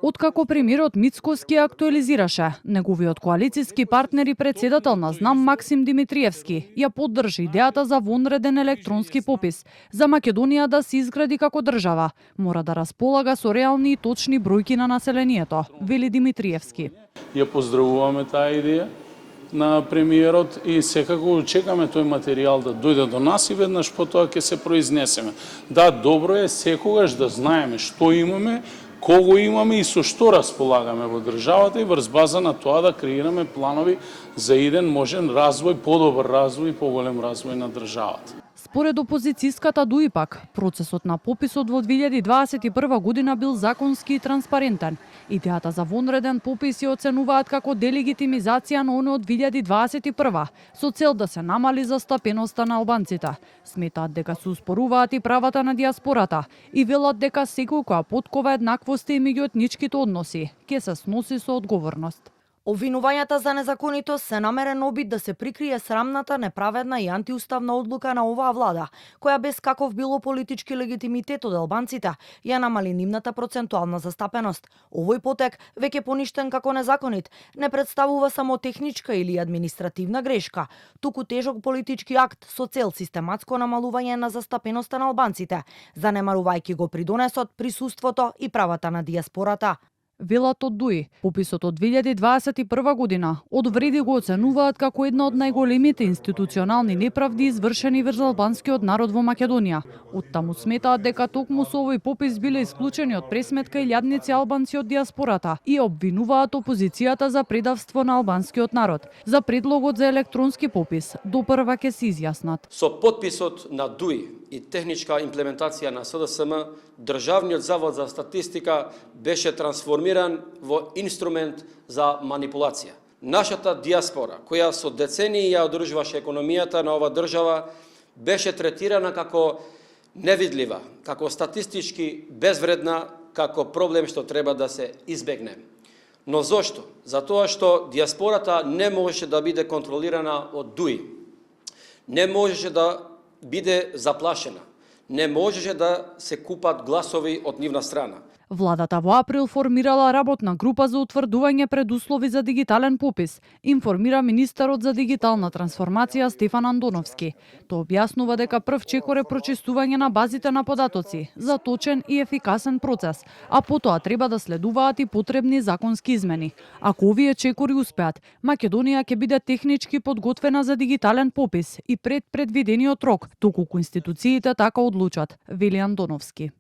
Откако премиерот Мицкоски актуализираше, неговиот коалициски партнер и председател на ЗНАМ Максим Димитриевски ја поддржи идејата за вонреден електронски попис. За Македонија да се изгради како држава, мора да располага со реални и точни бројки на населението, вели Димитриевски. Ја поздравуваме таа идеја на премиерот и секако чекаме тој материјал да дојде до нас и веднаш потоа ќе се произнесеме. Да, добро е секогаш да знаеме што имаме, кого имаме и со што располагаме во државата и врз база на тоа да креираме планови за еден можен развој, подобар развој и поголем развој на државата. Според опозицијската ДУИПАК, процесот на пописот во 2021 година бил законски и транспарентен. Идејата за вонреден попис ја оценуваат како делегитимизација на оно од 2021 со цел да се намали застапеноста на албанците. Сметаат дека се успоруваат и правата на диаспората и велат дека секој која поткова еднаквост и меѓуетничките односи ќе се сноси со одговорност. Обвинувањата за незаконитост се намерен обид да се прикрие срамната, неправедна и антиуставна одлука на оваа влада, која без каков било политички легитимитет од албанците ја намали нивната процентуална застапеност. Овој потек, веќе поништен како незаконит, не представува само техничка или административна грешка, туку тежок политички акт со цел систематско намалување на застапеноста на албанците, занемарувајќи го придонесот, присуството и правата на диаспората. Велат од ДУИ, пописот од 2021 година одвреди го оценуваат како една од најголемите институционални неправди извршени врз албанскиот народ во Македонија. Оттаму сметаат дека токму со овој попис биле исклучени од пресметка илјадници албанци од диаспората и обвинуваат опозицијата за предавство на албанскиот народ. За предлогот за електронски попис допрва ќе се изјаснат. Со подписот на ДУИ и техничка имплементација на СДСМ, Државниот завод за статистика беше трансформиран во инструмент за манипулација. Нашата диаспора, која со децении ја одржуваше економијата на ова држава, беше третирана како невидлива, како статистички безвредна, како проблем што треба да се избегне. Но зошто? Затоа што диаспората не можеше да биде контролирана од ДУИ. Не можеше да биде заплашена. Не можеше да се купат гласови од нивна страна. Владата во април формирала работна група за утврдување предуслови за дигитален попис, информира министерот за дигитална трансформација Стефан Андоновски. Тој објаснува дека прв чекор е прочистување на базите на податоци за точен и ефикасен процес, а потоа треба да следуваат и потребни законски измени. Ако овие чекори успеат, Македонија ќе биде технички подготвена за дигитален попис и пред предвидениот рок, доколку институциите така одлучат, вели Андоновски.